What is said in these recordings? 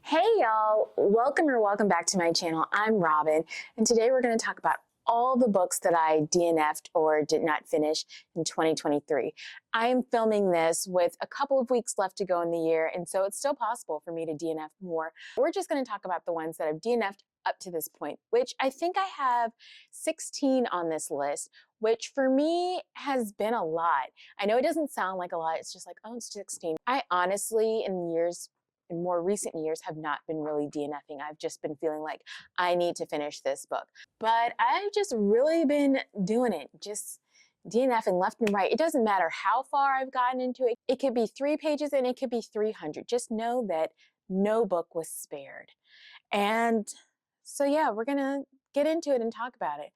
Hey y'all, welcome back to my channel. I'm Robin, and today we're going to talk about all the books that I DNF'd or did not finish in 2023. I am filming this with a couple of weeks left to go in the year, and so it's still possible for me to DNF more. We're just going to talk about the ones that I've DNF'd up to this point, which I think I have 16 on this list, which for me has been a lot. I know it doesn't sound like a lot, it's just like, oh, it's 16. I honestly, in more recent years, have not been really DNFing. I've just been feeling like I need to finish this book. But I've just really been doing it, just DNFing left and right. It doesn't matter how far I've gotten into it. It could be 3 pages and it could be 300. Just know that no book was spared. And so yeah, we're gonna get into it and talk about it.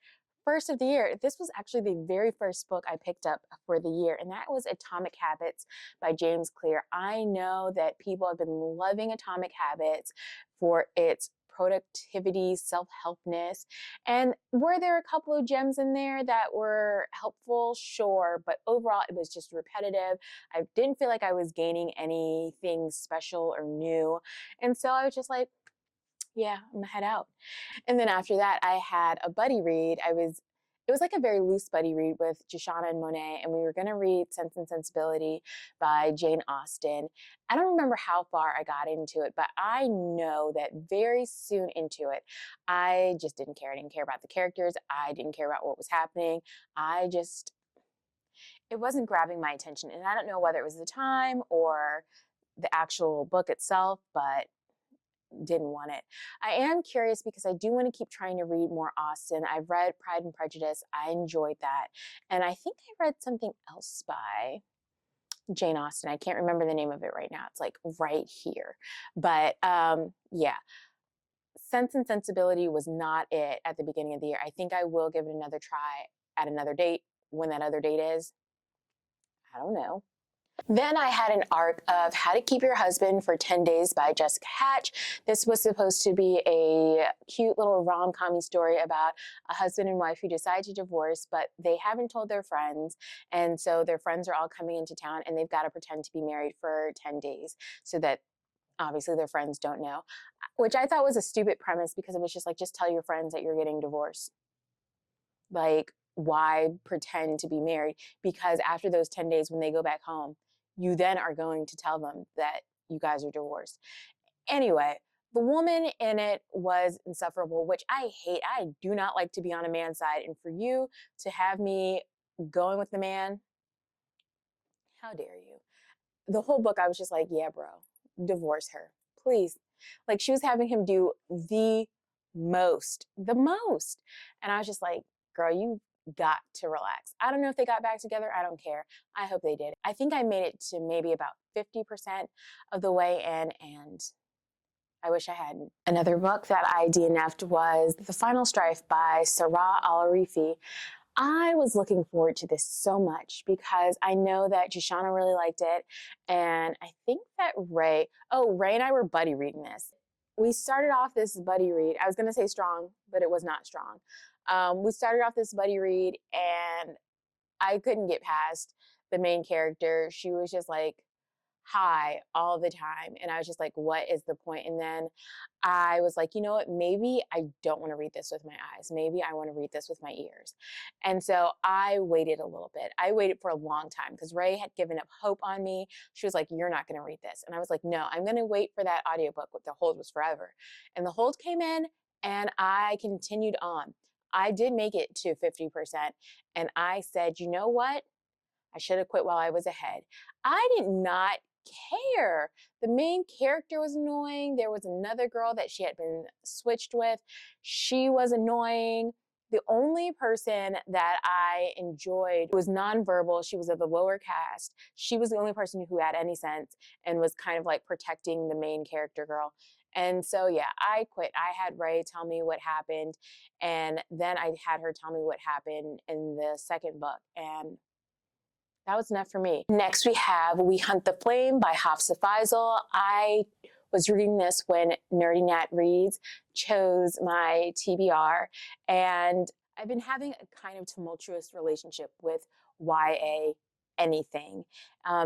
First of the year, this was actually the very first book I picked up for the year, and that was Atomic Habits by James Clear. I know that people have been loving Atomic Habits for its productivity, self-helpness, and were there a couple of gems in there that were helpful? Sure, but overall it was just repetitive. I didn't feel like I was gaining anything special or new, and so I was just like, yeah, I'm gonna head out. And then after that, I had a buddy read. It was like a very loose buddy read with Joshana and Monet, and we were gonna read Sense and Sensibility by Jane Austen. I don't remember how far I got into it, but I know that very soon into it, I just didn't care. I didn't care about the characters. I didn't care about what was happening. It wasn't grabbing my attention. And I don't know whether it was the time or the actual book itself, but didn't want it. I am curious because I do want to keep trying to read more Austen. I've read Pride and Prejudice. I enjoyed that. And I think I read something else by Jane Austen. I can't remember the name of it right now. It's like right here. But yeah, Sense and Sensibility was not it at the beginning of the year. I think I will give it another try at another date. When that other date is, I don't know. Then I had an arc of How to Keep Your Husband for 10 Days by Jessica Hatch. This was supposed to be a cute little rom-com story about a husband and wife who decide to divorce, but they haven't told their friends. And so their friends are all coming into town and they've got to pretend to be married for 10 days so that obviously their friends don't know, which I thought was a stupid premise because it was just like, just tell your friends that you're getting divorced. Like, why pretend to be married? Because after those 10 days, when they go back home, you then are going to tell them that you guys are divorced. Anyway, the woman in it was insufferable, which I hate. I do not like to be on a man's side. And for you to have me going with the man, how dare you? The whole book, I was just like, yeah, bro, divorce her, please. Like, she was having him do the most. And I was just like, girl, you got to relax. I don't know if they got back together. I don't care. I hope they did. I think I made it to maybe about 50% of the way in, and I wish I hadn't. Another book that I DNF'd was The Final Strife by Sarif. I was looking forward to this so much because I know that Joshana really liked it, and I think that Ray and I were buddy reading this. We started off this buddy read. I was going to say strong, but it was not strong. We started off this buddy read and I couldn't get past the main character. She was just like high all the time. And I was just like, what is the point? And then I was like, you know what? Maybe I don't want to read this with my eyes. Maybe I want to read this with my ears. And so I waited a little bit. I waited for a long time because Ray had given up hope on me. She was like, you're not going to read this. And I was like, no, I'm going to wait for that audiobook with The Hold Was Forever. And The Hold came in and I continued on. I did make it to 50%. And I said, you know what? I should have quit while I was ahead. I did not care. The main character was annoying. There was another girl that she had been switched with. She was annoying. The only person that I enjoyed was nonverbal. She was of the lower caste. She was the only person who had any sense and was kind of like protecting the main character girl. And so, yeah, I quit. I had Ray tell me what happened, and then I had her tell me what happened in the second book, and that was enough for me. Next, we have We Hunt the Flame by Hafsa Faisal. I was reading this when Nerdy Nat Reads chose my TBR, and I've been having a kind of tumultuous relationship with YA anything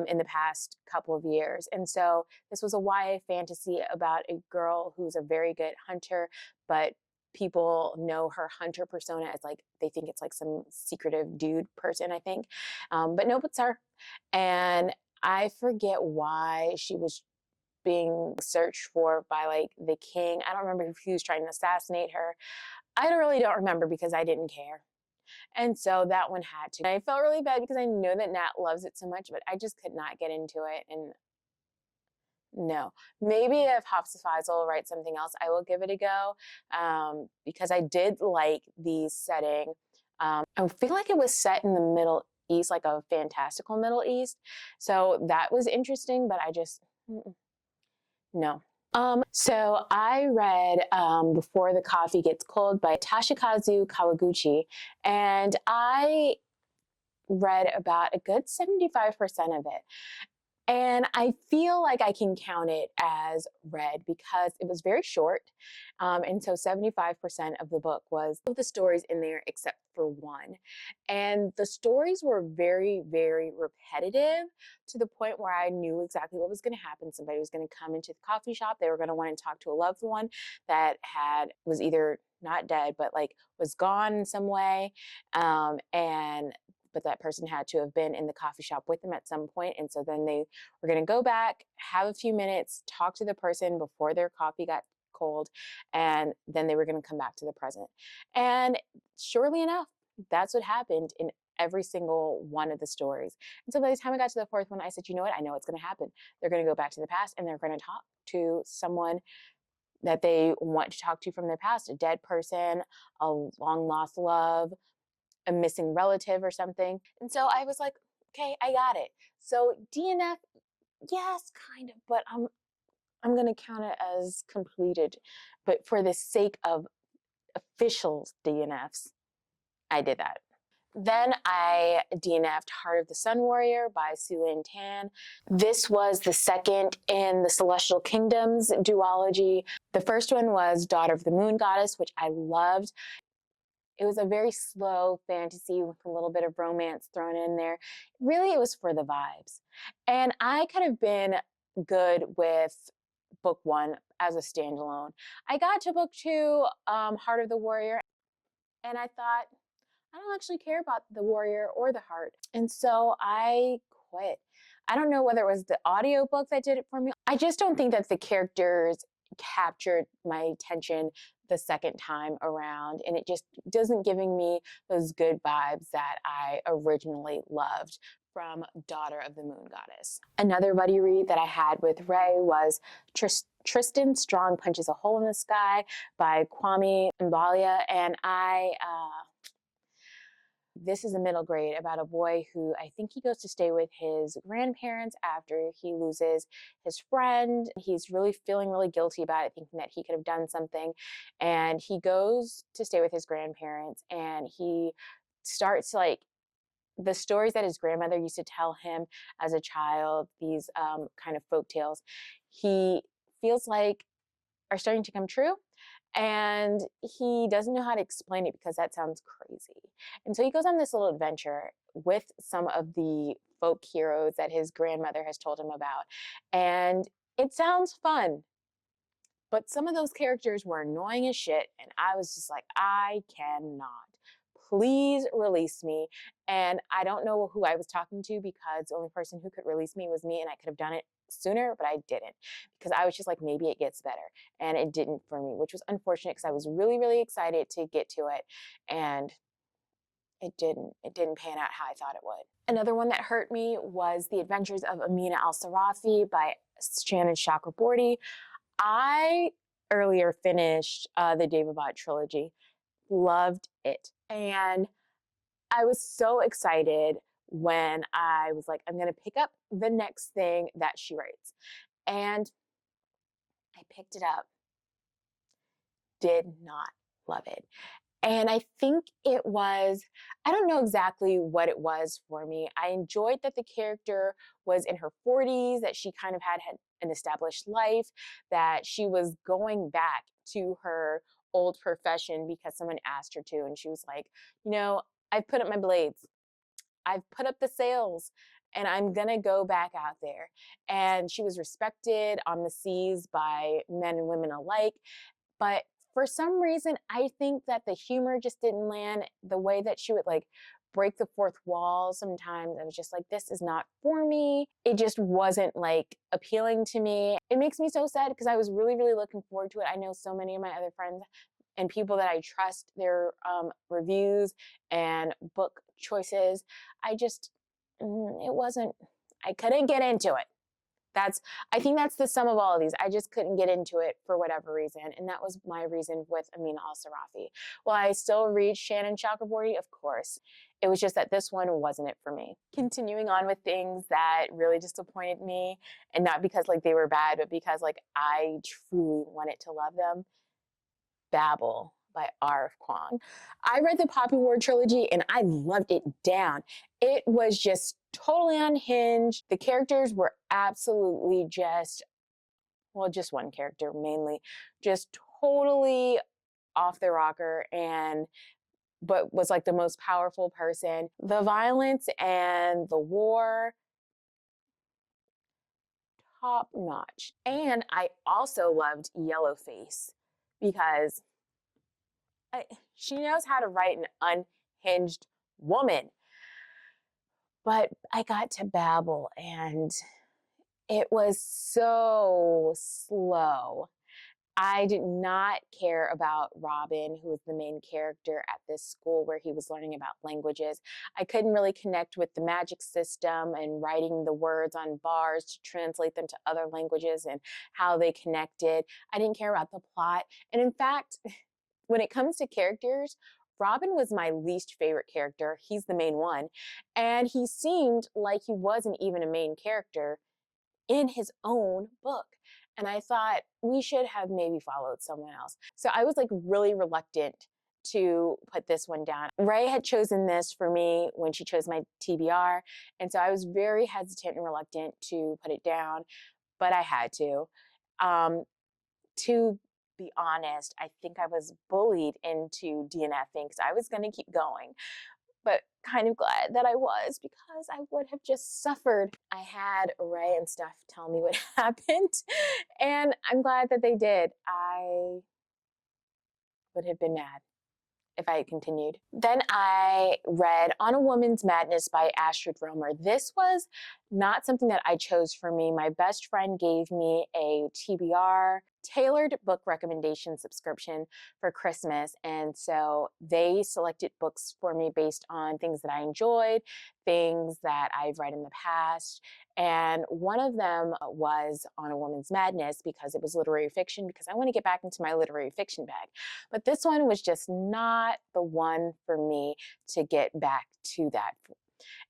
in the past couple of years. And so this was a YA fantasy about a girl who's a very good hunter, but people know her hunter persona as like, they think it's like some secretive dude person, I think. But nope, it's her. And I forget why she was being searched for by like the king. I don't remember if he was trying to assassinate her. I really don't remember because I didn't care. And so that one had to. I felt really bad because I know that Nat loves it so much, but I just could not get into it. And no, maybe if Hopsify will write something else, I will give it a go because I did like the setting. I feel like it was set in the Middle East, like a fantastical Middle East. So that was interesting, but I just, no. So I read Before the Coffee Gets Cold by Toshikazu Kawaguchi, and I read about a good 75% of it. And I feel like I can count it as read because it was very short. And so 75% of the book was of the stories in there except for one. And the stories were very, very repetitive to the point where I knew exactly what was going to happen. Somebody was going to come into the coffee shop. They were going to want to talk to a loved one that was either not dead, but like was gone in some way. But that person had to have been in the coffee shop with them at some point. And so then they were going to go back, have a few minutes, talk to the person before their coffee got cold, and then they were going to come back to the present. And surely enough, that's what happened in every single one of the stories. And so by the time I got to the fourth one, I said, you know what? I know what's going to happen. They're going to go back to the past and they're going to talk to someone that they want to talk to from their past, a dead person, a long lost love, a missing relative or something. And so I was like, okay, I got it. So DNF, yes, kind of, but I'm going to count it as completed. But for the sake of official DNFs, I did that. Then I DNF'd Heart of the Sun Warrior by Su-Lin Tan. This was the second in the Celestial Kingdoms duology. The first one was Daughter of the Moon Goddess, which I loved. It was a very slow fantasy with a little bit of romance thrown in there. Really, it was for the vibes. And I could have been good with book one as a standalone. I got to book two, Heart of the Warrior, and I thought, I don't actually care about the warrior or the heart. And so I quit. I don't know whether it was the audiobook that did it for me. I just don't think that the characters captured my attention the second time around, and it just doesn't giving me those good vibes that I originally loved from Daughter of the Moon Goddess. Another buddy read that I had with Ray was Tristan Strong Punches a Hole in the Sky by Kwame Mbalia, and this is a middle grade about a boy who I think he goes to stay with his grandparents after he loses his friend. He's really feeling really guilty about it, thinking that he could have done something. And he goes to stay with his grandparents, and he starts like the stories that his grandmother used to tell him as a child, these kind of folk tales, he feels like are starting to come true. And he doesn't know how to explain it because that sounds crazy. And so he goes on this little adventure with some of the folk heroes that his grandmother has told him about. And it sounds fun, but some of those characters were annoying as shit. And I was just like, I cannot. Please release me. And I don't know who I was talking to because the only person who could release me was me, and I could have done it sooner, but I didn't because I was just like, maybe it gets better. And it didn't for me, which was unfortunate because I was really, really excited to get to it. And it didn't pan out how I thought it would. Another one that hurt me was The Adventures of Amina al-Sarafi by Shannon Chakraborty. I earlier finished the Daevabad trilogy. Loved it. And I was so excited when I was like, I'm going to pick up the next thing that she writes. And I picked it up. Did not love it. And I think it was, I don't know exactly what it was for me. I enjoyed that the character was in her 40s, that she kind of had an established life, that she was going back to her old profession because someone asked her to. And she was like, you know, I've put up my blades. I've put up the sails. and I'm gonna go back out there. And she was respected on the seas by men and women alike. But for some reason, I think that the humor just didn't land the way that she would like break the fourth wall sometimes. I was just like, this is not for me. It just wasn't like appealing to me. It makes me so sad because I was really, really looking forward to it. I know so many of my other friends and people that I trust their reviews and book choices. It wasn't, I couldn't get into it. I think that's the sum of all of these. I just couldn't get into it for whatever reason. And that was my reason with Amina al-Sarafi. Will I still read Shannon Chakraborty? Of course. It was just that this one wasn't it for me. Continuing on with things that really disappointed me, and not because like they were bad, but because like I truly wanted to love them. Babble by R.F. Kuang. I read the Poppy War trilogy and I loved it down. It was just totally unhinged. The characters were absolutely just one character mainly, just totally off the rocker, but was like the most powerful person. The violence and the war, top notch. And I also loved Yellowface because she knows how to write an unhinged woman. But I got to Babble and it was so slow. I did not care about Robin, who was the main character at this school where he was learning about languages. I couldn't really connect with the magic system and writing the words on bars to translate them to other languages and how they connected. I didn't care about the plot. And in fact, when it comes to characters, Robin was my least favorite character. He's the main one. And he seemed like he wasn't even a main character in his own book. And I thought we should have maybe followed someone else. So I was like really reluctant to put this one down. Ray had chosen this for me when she chose my TBR. And so I was very hesitant and reluctant to put it down, but I had to. To be honest, I think I was bullied into DNFing because I was going to keep going, but kind of glad that I was because I would have just suffered. I had Ray and Steph tell me what happened, and I'm glad that they did. I would have been mad if I had continued. Then I read On a Woman's Madness by Astrid Romer. This was not something that I chose for me. My best friend gave me a TBR, tailored book recommendation subscription for Christmas. And so they selected books for me based on things that I enjoyed, things that I've read in the past. And one of them was On a Woman's Madness because it was literary fiction, because I want to get back into my literary fiction bag. But this one was just not the one for me to get back to that.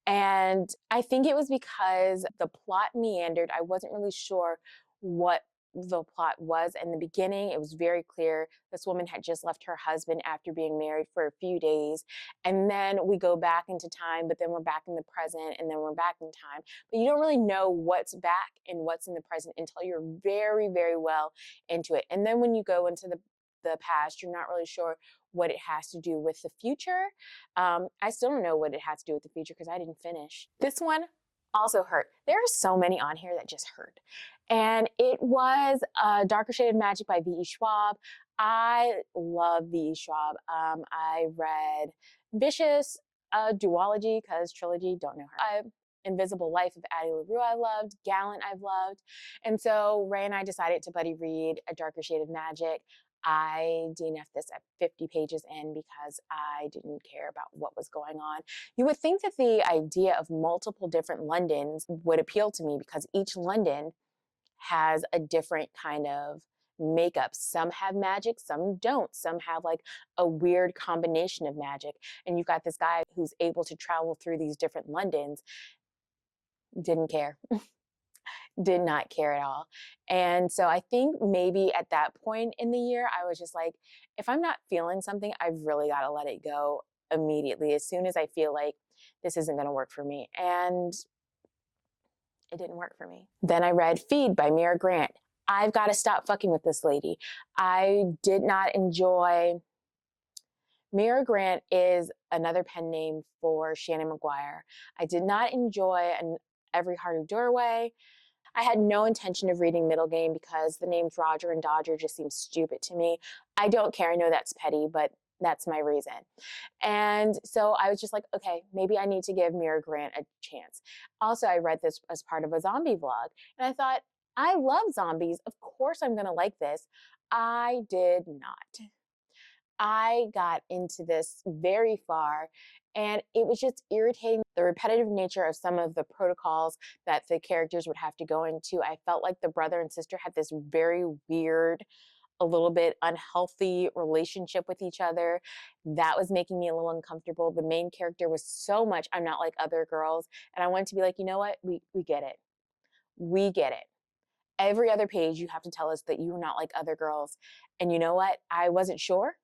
And I think it was because the plot meandered. I wasn't really sure what the plot was. In the beginning, it was very clear this woman had just left her husband after being married for a few days. And then we go back into time, but then we're back in the present, and then we're back in time. But you don't really know what's back and what's in the present until you're very, very well into it. And then when you go into the past, you're not really sure what it has to do with the future. I still don't know what it has to do with the future because I didn't finish. This one also hurt. There are so many on here that just hurt. And it was Darker Shade of Magic by V.E. Schwab. I love V.E. Schwab. I read Vicious Duology, because trilogy, don't know her. Invisible Life of Addie LaRue I loved. Gallant I've loved. And so Ray and I decided to buddy read A Darker Shade of Magic. I DNF'd this at 50 pages in because I didn't care about what was going on. You would think that the idea of multiple different Londons would appeal to me because each London has a different kind of makeup. Some have magic, some don't. Some have like a weird combination of magic. And you've got this guy who's able to travel through these different Londons. Didn't care. Did not care at all. And so I think maybe at that point in the year, I was just like, if I'm not feeling something, I've really got to let it go immediately as soon as I feel like this isn't going to work for me. And it didn't work for me. Then I read Feed by Mira Grant. I've got to stop fucking with this lady. I did not enjoy... Mira Grant is another pen name for Shannon McGuire. I did not enjoy Every Hearted Doorway. I had no intention of reading Middle Game because the names Roger and Dodger just seem stupid to me. I don't care. I know that's petty, but that's my reason. And so I was just like, okay, maybe I need to give Mira Grant a chance. Also, I read this as part of a zombie vlog, and I thought, I love zombies. Of course I'm going to like this. I did not. I got into this very far, and it was just irritating. The repetitive nature of some of the protocols that the characters would have to go into. I felt like the brother and sister had this very weird, a little bit unhealthy relationship with each other. That was making me a little uncomfortable. The main character was so much, I'm not like other girls. And I wanted to be like, you know what? We get it. We get it. Every other page, you have to tell us that you're not like other girls. And you know what? I wasn't sure,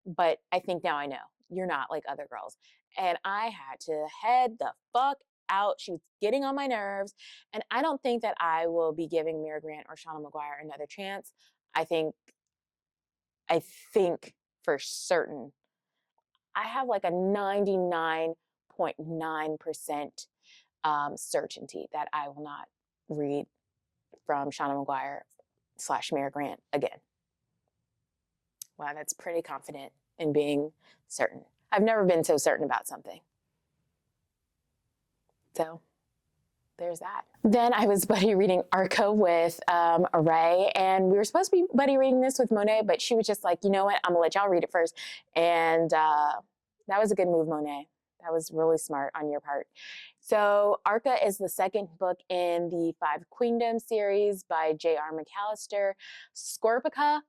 but I think now I know. You're not like other girls. And I had to head the fuck out. She was getting on my nerves. And I don't think that I will be giving Mira Grant or Shauna Maguire another chance. I think for certain, I have like a 99.9% certainty that I will not read from Shauna Maguire / Mira Grant again. Wow, that's pretty confident in being certain. I've never been so certain about something. So there's that. Then I was buddy reading ARCA with Array, and we were supposed to be buddy reading this with Monet, but she was just like, you know what, I'm gonna let y'all read it first. And that was a good move, Monet. That was really smart on your part. So ARCA is the second book in the Five Queendom series by J.R. McAllister. Scorpica,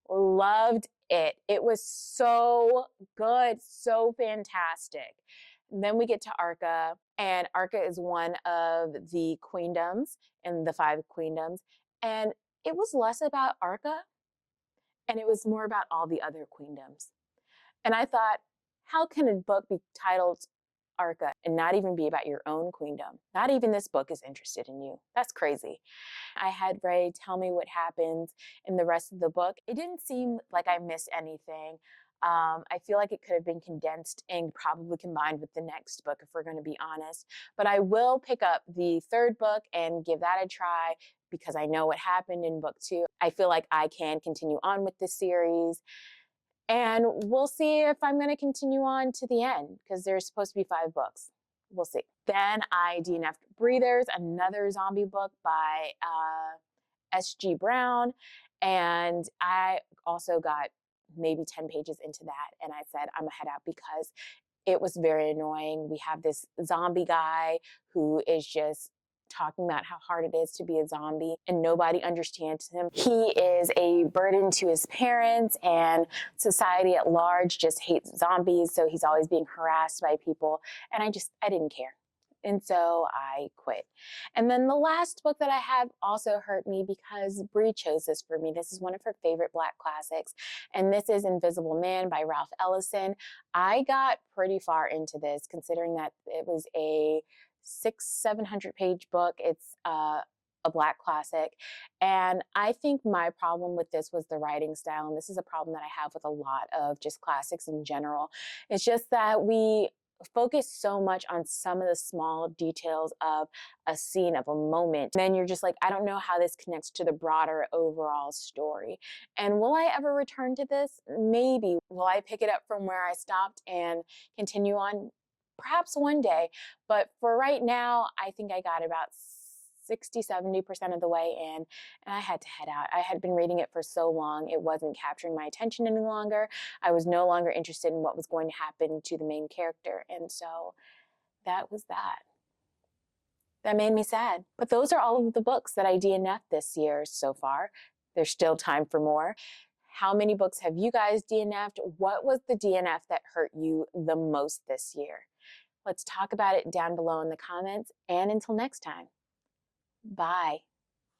loved it. It was so good, so fantastic. And then we get to ARCA, and ARCA is one of the queendoms in the Five Queendoms. And it was less about ARCA, and it was more about all the other queendoms. And I thought, how can a book be titled ARCA and not even be about your own queendom? Not even this book is interested in you. That's crazy. I had Ray tell me what happens in the rest of the book. It didn't seem like I missed anything. I feel like it could have been condensed and probably combined with the next book, if we're going to be honest. But I will pick up the third book and give that a try because I know what happened in book 2. I feel like I can continue on with this series. And we'll see if I'm going to continue on to the end because there's supposed to be 5 books. We'll see. Then I DNF'd Breathers, another zombie book by S.G. Brown. And I also got maybe 10 pages into that. And I said, I'm going to head out because it was very annoying. We have this zombie guy who is just talking about how hard it is to be a zombie and nobody understands him. He is a burden to his parents and society at large just hates zombies. So he's always being harassed by people. And I didn't care. And so I quit. And then the last book that I have also hurt me because Bree chose this for me. This is one of her favorite Black classics. And this is Invisible Man by Ralph Ellison. I got pretty far into this considering that it was a 600-700 page book. It's a Black classic. And I think my problem with this was the writing style. And this is a problem that I have with a lot of just classics in general. It's just that we focus so much on some of the small details of a scene, of a moment. And then you're just like, I don't know how this connects to the broader overall story. And will I ever return to this? Maybe. Will I pick it up from where I stopped and continue on? Perhaps one day. But for right now, I think I got about 60-70% of the way in, and I had to head out. I had been reading it for so long, it wasn't capturing my attention any longer. I was no longer interested in what was going to happen to the main character, and so that was that. That made me sad. But those are all of the books that I DNF'd this year so far. There's still time for more. How many books have you guys DNF'd? What was the DNF that hurt you the most this year? Let's talk about it down below in the comments, and until next time. Bye.